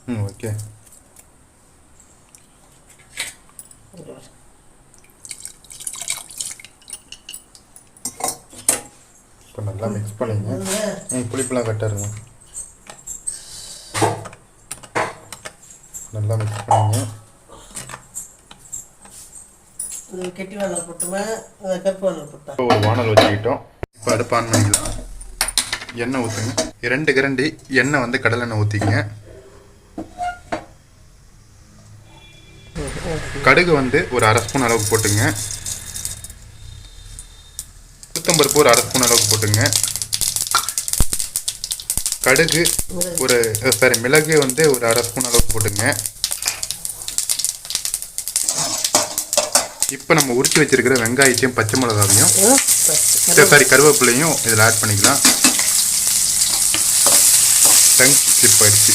Okay. இப்போ நல்லா mix பண்ணிங்க. புளிப்பெலாம் கட்டாருங்க. நல்லா மிக்ஸ் பண்ணிங்க. கெட்டி வானல் போட்டுமே, கருப்பு வானல் போட்டா. இப்போ ஒரு வானல் வச்சுக்கிட்டோம். இப்போ அடுப்பு ஆன் பண்ணிக்கலாம். எண்ணெய் ஊற்றுங்க. 2 கரண்டி எண்ணெய் வந்து கடலெண்ணெய் ஊற்றிங்க. கடுகு வந்து ஒரு 1/2 ஸ்பூன் அளவுக்கு போட்டுங்க. உளுத்தம்பருப்பு ஒரு 1/2 ஸ்பூன் அளவுக்கு போட்டுங்க. கடுகு மிளகு வந்து ஒரு 1/2 ஸ்பூன் அளவுக்கு போட்டுங்க. இப்போ நம்ம உரிச்சு வச்சிருக்கிற வெங்காயத்தையும் பச்சை மிளகாவையும் கருவேப்பிலையும் இதில் ஆட் பண்ணிக்கலாம். டங் ஸ்லிப் ஆயிடுச்சு.